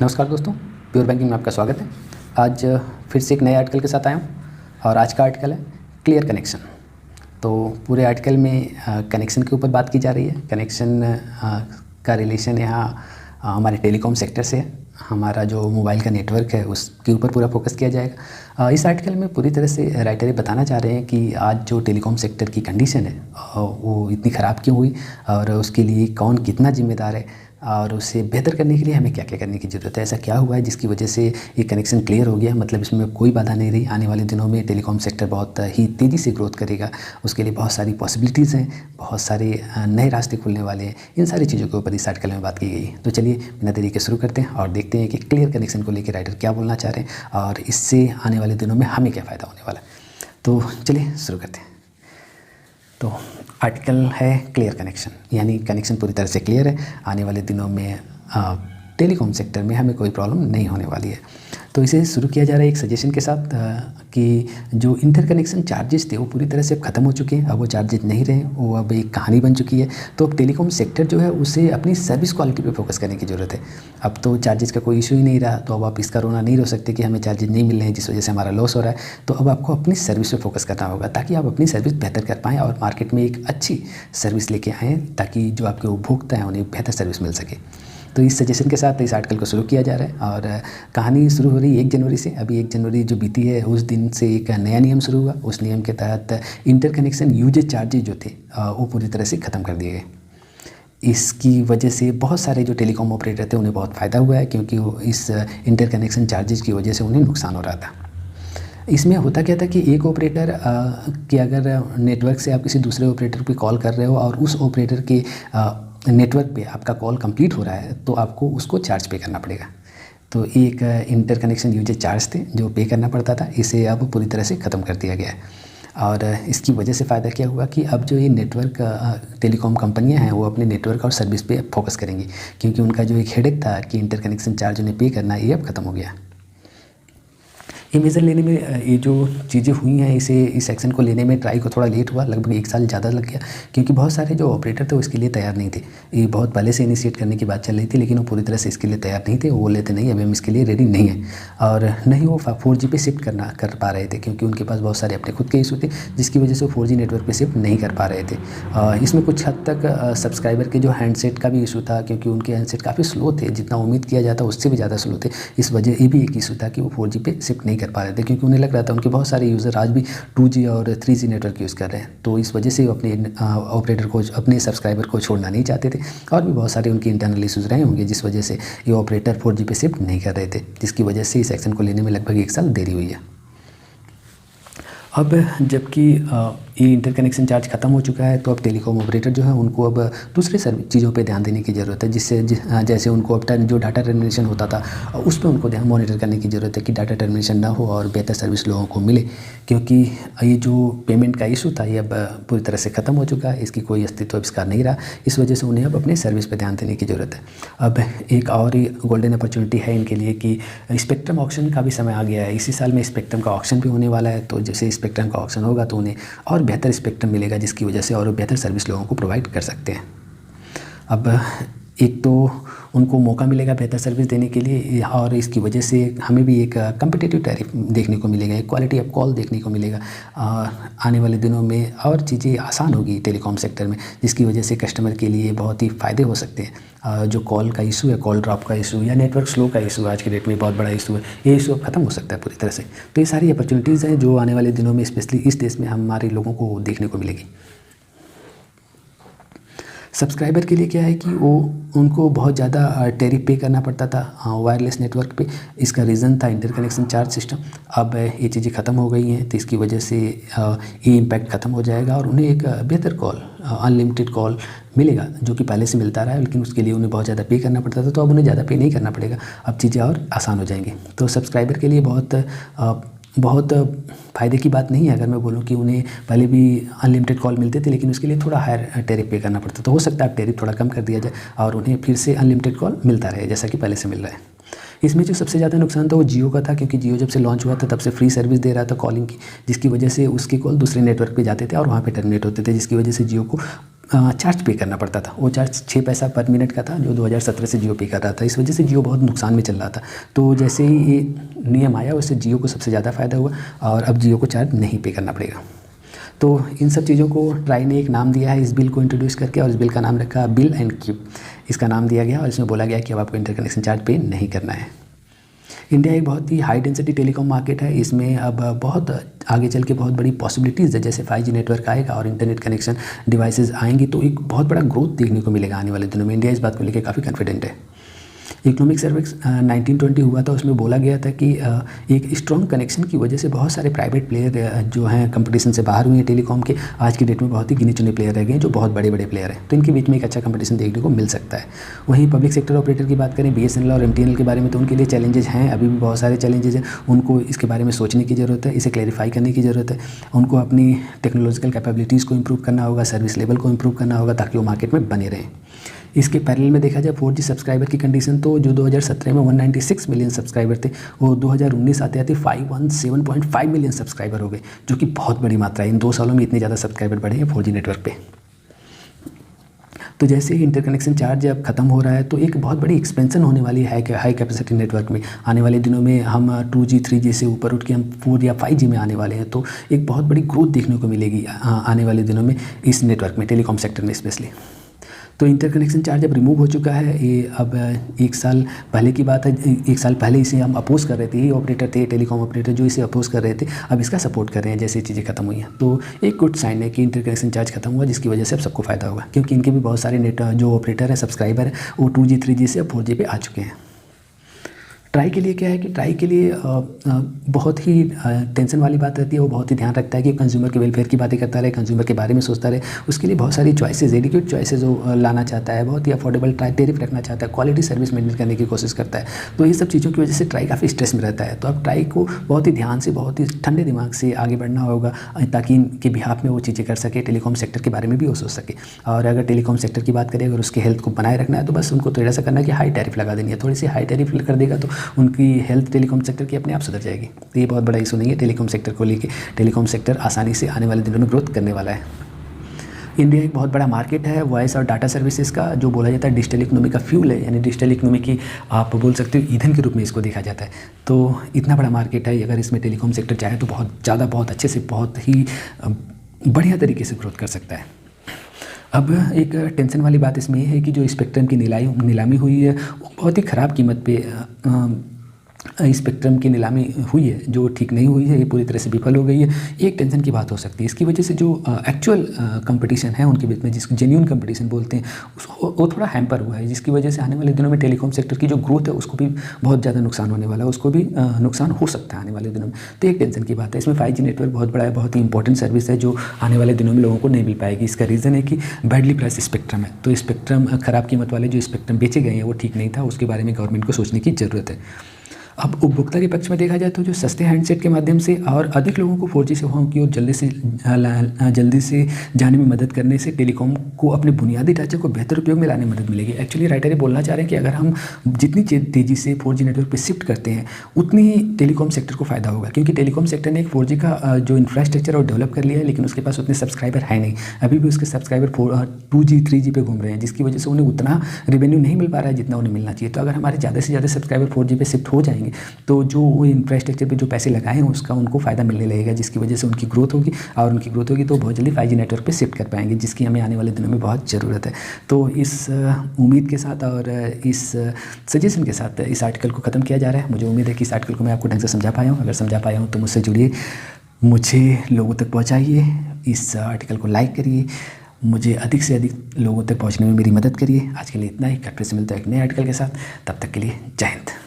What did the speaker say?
नमस्कार दोस्तों, pure banking में आपका स्वागत है। आज फिर से एक नए आर्टिकल के साथ आया हूँ और आज का आर्टिकल है क्लियर कनेक्शन। तो पूरे आर्टिकल में कनेक्शन के ऊपर बात की जा रही है। कनेक्शन का रिलेशन यहाँ हमारे टेलीकॉम सेक्टर से है। हमारा जो मोबाइल का नेटवर्क है उसके ऊपर पूरा फोकस किया जाएगा। इस आर्टिकल में पूरी तरह से राइटर ये बताना चाह रहे हैं कि आज जो टेलीकॉम सेक्टर की कंडीशन है वो इतनी ख़राब क्यों हुई और उसके लिए कौन कितना जिम्मेदार है और उसे बेहतर करने के लिए हमें क्या क्या करने की ज़रूरत है। ऐसा क्या हुआ है जिसकी वजह से ये कनेक्शन क्लियर हो गया, मतलब इसमें कोई बाधा नहीं रही। आने वाले दिनों में टेलीकॉम सेक्टर बहुत ही तेज़ी से ग्रोथ करेगा। उसके लिए बहुत सारी पॉसिबिलिटीज़ हैं, बहुत सारे नए रास्ते खुलने वाले हैं। इन सारी चीज़ों के ऊपर इस आर्टिकल में बात की गई है। तो चलिए बिना देरी के शुरू करते हैं और देखते हैं कि क्लियर कनेक्शन को लेकर राइटर क्या बोलना चाह रहे हैं और इससे आने वाले दिनों में हमें क्या फ़ायदा होने वाला है। तो चलिए शुरू करते हैं। तो आर्टिकल है क्लियर कनेक्शन, यानी कनेक्शन पूरी तरह से क्लियर है। आने वाले दिनों में टेलीकॉम सेक्टर में हमें कोई प्रॉब्लम नहीं होने वाली है। तो इसे शुरू किया जा रहा है एक सजेशन के साथ कि जो इंटरकनेक्शन चार्जेस थे वो पूरी तरह से अब ख़त्म हो चुके हैं। अब वो चार्जेस नहीं रहे, वो अब एक कहानी बन चुकी है। तो अब टेलीकॉम सेक्टर जो है उसे अपनी सर्विस क्वालिटी पे फोकस करने की ज़रूरत है। अब तो चार्जेस का कोई इशू ही नहीं रहा, तो अब आप इसका रोना नहीं रो सकते कि हमें चार्जेस नहीं मिल रहे हैं जिस वजह से हमारा लॉस हो रहा है। तो अब आपको अपनी सर्विस पे फोकस करना होगा ताकि आप अपनी सर्विस बेहतर कर पाएँ और मार्केट में एक अच्छी सर्विस लेके आएँ ताकि जो आपके उपभोक्ता हैं उन्हें बेहतर सर्विस मिल सके। तो इस सजेशन के साथ इस आर्टिकल को शुरू किया जा रहा है और कहानी शुरू हो रही है 1 जनवरी से। अभी 1 जनवरी जो बीती है उस दिन से एक नया नियम शुरू हुआ। उस नियम के तहत इंटरकनेक्शन यूजेज चार्जेज जो थे वो पूरी तरह से ख़त्म कर दिए गए। इसकी वजह से बहुत सारे जो टेलीकॉम ऑपरेटर थे उन्हें बहुत फ़ायदा हुआ है, क्योंकि इस इंटरकनेक्शन चार्जेज की वजह से उन्हें नुकसान हो रहा था। इसमें होता क्या था कि एक ऑपरेटर कि अगर नेटवर्क से आप किसी दूसरे ऑपरेटर पे कॉल कर रहे हो और उस ऑपरेटर के नेटवर्क पे आपका कॉल कंप्लीट हो रहा है तो आपको उसको चार्ज पे करना पड़ेगा। तो एक इंटरकनेक्शन यूजेज चार्ज थे जो पे करना पड़ता था, इसे अब पूरी तरह से ख़त्म कर दिया गया है। और इसकी वजह से फ़ायदा क्या हुआ कि अब जो ये नेटवर्क टेलीकॉम कंपनियां हैं वो अपने नेटवर्क और सर्विस पे फोकस करेंगी, क्योंकि उनका जो एक हेडेक था कि इंटरकनेक्शन चार्ज उन्हें पे करना, ये अब ख़त्म हो गया। ये मेज़र लेने में ये जो चीज़ें हुई हैं इस एक्शन को लेने में ट्राई को थोड़ा लेट हुआ, लगभग 1 साल ज़्यादा लग गया, क्योंकि बहुत सारे जो ऑपरेटर थे वो इसके लिए तैयार नहीं थे। ये बहुत पहले से इनिशिएट करने की बात चल रही थी, लेकिन वो पूरी तरह से इसके लिए तैयार नहीं थे। वो बोले थे नहीं, अभी हम इसके लिए रेडी नहीं हैं और नहीं वो 4G पे शिफ्ट कर पा रहे थे, क्योंकि उनके पास बहुत सारे अपने खुद के इशू थे जिसकी वजह से वो 4G नेटवर्क पर शिफ्ट नहीं कर पा रहे थे। इसमें कुछ हद तक सब्सक्राइबर के जो हैंडसेट का भी इशू था, क्योंकि उनके हैंडसेट काफ़ी स्लो थे, जितना उम्मीद किया जाता उससे भी ज़्यादा स्लो थे। इस वजह ये भी एक इशू था कि वो 4G पे शिफ्ट नहीं कर पा रहे थे, क्योंकि उन्हें लग रहा था उनके बहुत सारे यूज़र आज भी 2G और 3G नेटवर्क यूज़ कर रहे हैं। तो इस वजह से वो अपने ऑपरेटर को, अपने सब्सक्राइबर को छोड़ना नहीं चाहते थे और भी बहुत सारे उनके इंटरनल इशूज़ रहे होंगे जिस वजह से ये ऑपरेटर 4G पे शिफ्ट नहीं कर रहे थे, जिसकी वजह से इस एक्शन को लेने में लगभग 1 साल देरी हुई है। अब जबकि ये इंटरकनेक्शन चार्ज ख़त्म हो चुका है तो अब टेलीकॉम ऑपरेटर जो है उनको अब दूसरे चीज़ों पे ध्यान देने की ज़रूरत है, जिससे जैसे उनको अब जो डाटा टर्मिनेशन होता था उस पर उनको ध्यान मॉनिटर करने की ज़रूरत है कि डाटा टर्मिनेशन ना हो और बेहतर सर्विस लोगों को मिले, क्योंकि ये जो पेमेंट का इशू था ये अब पूरी तरह से ख़त्म हो चुका है। इसकी कोई अस्तित्व इसका नहीं रहा। इस वजह से उन्हें अब अपने सर्विस पर ध्यान देने की ज़रूरत है। अब एक और ही गोल्डन अपॉर्चुनिटी है इनके लिए कि स्पेक्ट्रम ऑक्शन का भी समय आ गया है। इसी साल में स्पेक्ट्रम का ऑक्शन भी होने वाला है, तो जैसे स्पेक्ट्रम का ऑक्शन होगा तो उन्हें और बेहतर स्पेक्ट्रम मिलेगा, जिसकी वजह से और बेहतर सर्विस लोगों को प्रोवाइड कर सकते हैं। अब एक तो उनको मौका मिलेगा बेहतर सर्विस देने के लिए और इसकी वजह से हमें भी एक कम्पिटिटिव टैरिफ देखने को मिलेगा, एक क्वालिटी ऑफ कॉल देखने को मिलेगा। आने वाले दिनों में और चीज़ें आसान होगी टेलीकॉम सेक्टर में, जिसकी वजह से कस्टमर के लिए बहुत ही फ़ायदे हो सकते हैं। जो कॉल का इशू है, कॉल ड्रॉप का इशू या नेटवर्क स्लो का इशू आज के डेट में बहुत बड़ा इशू है, ये इशू अब ख़त्म हो सकता है पूरी तरह से। तो ये सारी अपॉर्चुनिटीज़ हैं जो आने वाले दिनों में स्पेशली इस देश में हमारे लोगों को देखने को मिलेगी। सब्सक्राइबर के लिए क्या है कि वो उनको बहुत ज़्यादा टैरिफ पे करना पड़ता था वायरलेस नेटवर्क पे। इसका रीज़न था इंटरकनेक्शन चार्ज सिस्टम। अब ये चीज़ें ख़त्म हो गई हैं, तो इसकी वजह से ये इम्पैक्ट ख़त्म हो जाएगा और उन्हें एक बेहतर कॉल, अनलिमिटेड कॉल मिलेगा, जो कि पहले से मिलता रहा है, लेकिन उसके लिए उन्हें बहुत ज़्यादा पे करना पड़ता था। तो अब उन्हें ज़्यादा पे नहीं करना पड़ेगा, अब चीज़ें और आसान हो जाएंगी। तो सब्सक्राइबर के लिए बहुत फ़ायदे की बात नहीं है अगर मैं बोलूँ कि उन्हें पहले भी अनलिमिटेड कॉल मिलते थे, लेकिन उसके लिए थोड़ा हायर टैरिफ पे करना पड़ता। तो हो सकता है टैरिफ थोड़ा कम कर दिया जाए और उन्हें फिर से अनलिमिटेड कॉल मिलता रहे जैसा कि पहले से मिल रहा है। इसमें जो सबसे ज़्यादा नुकसान था वो जियो का था, क्योंकि जियो जब से लॉन्च हुआ था तब से फ्री सर्विस दे रहा था कॉलिंग की, जिसकी वजह से उसके कॉल दूसरे नेटवर्क पे जाते थे और वहाँ पे टर्मिनेट होते थे, जिसकी वजह से जियो को चार्ज पे करना पड़ता था। वो चार्ज 6 पैसा पर मिनट का था जो 2017 से जियो पे कर रहा था। इस वजह से जियो बहुत नुकसान में चल रहा था। तो जैसे ही ये नियम आया उससे जियो को सबसे ज़्यादा फ़ायदा हुआ और अब जियो को चार्ज नहीं पे करना पड़ेगा। तो इन सब चीज़ों को ट्राई ने एक नाम दिया है इस बिल को इंट्रोड्यूस करके, और इस बिल का नाम रखा बिल एंड क्यूब, इसका नाम दिया गया और इसमें बोला गया कि अब आपको इंटरकनेक्शन चार्ज पे नहीं करना है। इंडिया एक बहुत ही हाई डेंसिटी टेलीकॉम मार्केट है। इसमें अब बहुत आगे चल के बहुत बड़ी पॉसिबिलिटीज़ है। जैसे 5G नेटवर्क आएगा और इंटरनेट कनेक्शन डिवाइसेस आएंगी तो एक बहुत बड़ा ग्रोथ देखने को मिलेगा आने वाले दिनों में। इंडिया इस बात को लेकर काफ़ी कॉन्फिडेंट है। इकोनॉमिक सर्वे 1920 हुआ था, उसमें बोला गया था कि एक स्ट्रॉन्ग कनेक्शन की वजह से बहुत सारे प्राइवेट प्लेयर जो हैं कंपटीशन से बाहर हुए हैं टेलीकॉम के, आज की डेट में बहुत ही गिने चुने प्लेयर रह गए हैं जो बहुत बड़े बड़े प्लेयर हैं। तो इनके बीच में एक अच्छा कंपटीशन देखने को मिल सकता है। वहीं पब्लिक सेक्टर ऑपरेटर की बात करें BSNL और MTNL के बारे में, तो उनके लिए चैलेंजेस हैं, अभी भी बहुत सारे चैलेंजेस हैं। उनको इसके बारे में सोचने की ज़रूरत है, इसे क्लैरिफाई करने की ज़रूरत है। उनको अपनी टेक्नोलॉजिकल कैपेबिलिटीज़ को इम्प्रूव करना होगा, सर्विस लेवल को इम्प्रूव करना होगा ताकि वो मार्केट में बने रहें। इसके पैरेलल में देखा जाए 4G सब्सक्राइबर की कंडीशन, तो जो 2017 में 196 मिलियन सब्सक्राइबर थे वो 2019 आते आते 517.5 मिलियन सब्सक्राइबर हो गए, जो कि बहुत बड़ी मात्रा है। इन 2 सालों में इतने ज़्यादा सब्सक्राइबर बढ़े हैं 4G नेटवर्क पे। तो जैसे ही इंटरकनेक्शन चार्ज अब खत्म हो रहा है तो एक बहुत बड़ी एक्सपेंशन होने वाली है हाई कैपेसिटी नेटवर्क में। आने वाले दिनों में हम 2G 3G से ऊपर उठ के हम 4 या 5G में आने वाले हैं। तो एक बहुत बड़ी ग्रोथ देखने को मिलेगी आने वाले दिनों में इस नेटवर्क में, टेलीकॉम सेक्टर में स्पेशली। तो इंटरकनेक्शन चार्ज अब रिमूव हो चुका है। ये अब 1 साल पहले की बात है। 1 साल पहले इसे हम अपोज कर रहे थे, ये ऑपरेटर थे टेलीकॉम ऑपरेटर जो इसे अपोज कर रहे थे, अब इसका सपोर्ट कर रहे हैं जैसे चीज़ें खत्म हुई हैं। तो एक गुड साइन है कि इंटरकनेक्शन चार्ज खत्म हुआ, जिसकी वजह से अब सबको फ़ायदा होगा, क्योंकि इनके भी बहुत सारे नेट जो ऑपरेटर है सब्सक्राइबर है वो 2G 3G से अब 4G पे आ चुके हैं। ट्राई के लिए क्या है कि ट्राई के लिए बहुत ही टेंशन वाली बात रहती है। वो बहुत ही ध्यान रखता है कि कंज्यूमर के वेलफेयर की बातें करता रहे, कंज्यूमर के बारे में सोचता रहे। उसके लिए बहुत सारी चॉइसेस, एडिक्वेट चॉइसेस वो लाना चाहता है, बहुत ही अफोर्डेबल टेरिफ रखना चाहता है, क्वालिटी सर्विस मेंटेन करने की कोशिश करता है। तो ये सब चीज़ों की वजह से ट्राई काफ़ी स्ट्रेस में रहता है। तो अब ट्राई को बहुत ही ध्यान से, बहुत ही ठंडे दिमाग से आगे बढ़ना होगा ताकि इनके बिहाफ में वो चीज़ें कर सके, टेलीकॉम सेक्टर के बारे में भी वो सोच सके। और अगर टेलीकॉम सेक्टर की बात करें, अगर उसके हेल्थ को बनाए रखना है तो बस उनको तो ऐसा करना है कि हाई टैरिफ लगा देनी है। थोड़ी सी हाई टैरिफ कर देगा तो उनकी हेल्थ टेलीकॉम सेक्टर की अपने आप सुधर जाएगी। तो ये बहुत बड़ा इशू नहीं है टेलीकॉम सेक्टर को लेके। टेलीकॉम सेक्टर आसानी से आने वाले दिनों में ग्रोथ करने वाला है। इंडिया एक बहुत बड़ा मार्केट है वॉइस और डाटा सर्विसेज का, जो बोला जाता है डिजिटल इकोनॉमी का फ्यूल है, यानी डिजिटल इकोनॉमी की आप बोल सकते हो ईंधन के रूप में इसको देखा जाता है। तो इतना बड़ा मार्केट है, अगर इसमें टेलीकॉम सेक्टर चाहे तो बहुत ज़्यादा, बहुत अच्छे से, बहुत ही बढ़िया तरीके से ग्रोथ कर सकता है। अब एक टेंशन वाली बात इसमें है कि जो स्पेक्ट्रम की नीलामी हुई है वो बहुत ही ख़राब कीमत पे स्पेक्ट्रम की नीलामी हुई है, जो ठीक नहीं हुई है, ये पूरी तरह से विफल हो गई है। एक टेंशन की बात हो सकती है। इसकी वजह से जो एक्चुअल कंपटीशन है उनके बीच में, जिसको जेन्युइन कंपटीशन बोलते हैं, वो थोड़ा हैम्पर हुआ है, जिसकी वजह से आने वाले दिनों में टेलीकॉम सेक्टर की जो ग्रोथ है उसको भी बहुत ज़्यादा नुकसान होने वाला है, उसको भी नुकसान हो सकता है आने वाले दिनों में। तो एक टेंशन की बात है। इसमें 5G नेटवर्क बहुत बड़ा है, बहुत ही इंपॉर्टेंट सर्विस है जो आने वाले दिनों में लोगों को नहीं मिल पाएगी। इसका रीज़न है कि बैडली प्राइस स्पेक्ट्रम है। तो स्पेक्ट्रम, ख़राब कीमत वाले जो स्पेक्ट्रम बेचे गए हैं वो ठीक नहीं था, उसके बारे में गवर्नमेंट को सोचने की ज़रूरत है। अब उपभोक्ता के पक्ष में देखा जाए तो जो सस्ते हैंडसेट के माध्यम से और अधिक लोगों को 4G सेवाओं की ओर जल्दी से जाने में मदद करने से टेलीकॉम को अपने बुनियादी ढांचे को बेहतर उपयोग में लाने में मदद मिलेगी। एक्चुअली राइटर ये बोलना चाह रहे हैं कि अगर हम जितनी तेज़ी से 4G नेटवर्क पे शिफ्ट करते हैं उतनी ही टेलीकॉम सेक्टर को फ़ायदा होगा, क्योंकि टेलीकॉम सेक्टर ने एक 4G का जो इंफ्रास्ट्रक्चर और डेवलप कर लिया है, लेकिन उसके पास उतने सब्सक्राइबर है नहीं। अभी भी उसके सब्सक्राइबर 2G 3G पे घूम रहे हैं, जिसकी वजह से उन्हें उतना रेवेन्यू नहीं मिल पा रहा है जितना उन्हें मिलना चाहिए। तो अगर हमारे ज़्यादा से ज़्यादा सब्सक्राइबर 4G पे शिफ्ट हो जाएंगे तो जो वो इंफ्रास्ट्रक्चर पे जो पैसे लगाए हैं उसका उनको फ़ायदा मिलने लगेगा, जिसकी वजह से उनकी ग्रोथ होगी, और उनकी ग्रोथ होगी तो बहुत जल्दी 5G नेटवर्क पे शिफ्ट कर पाएंगे, जिसकी हमें आने वाले दिनों में बहुत ज़रूरत है। तो इस उम्मीद के साथ और इस सजेशन के साथ इस आर्टिकल को ख़त्म किया जा रहा है। मुझे उम्मीद है कि इस आर्टिकल को मैं आपको ढंग से समझा पाया हूँ। अगर समझा पाया हूँ तो मुझसे जुड़िए, मुझे लोगों तक पहुँचाइए, इस आर्टिकल को लाइक करिए, मुझे अधिक से अधिक लोगों तक पहुँचने में मेरी मदद करिए। आज के लिए इतना ही। फिर से मिलता है एक नए आर्टिकल के साथ, तब तक के लिए जय हिंद।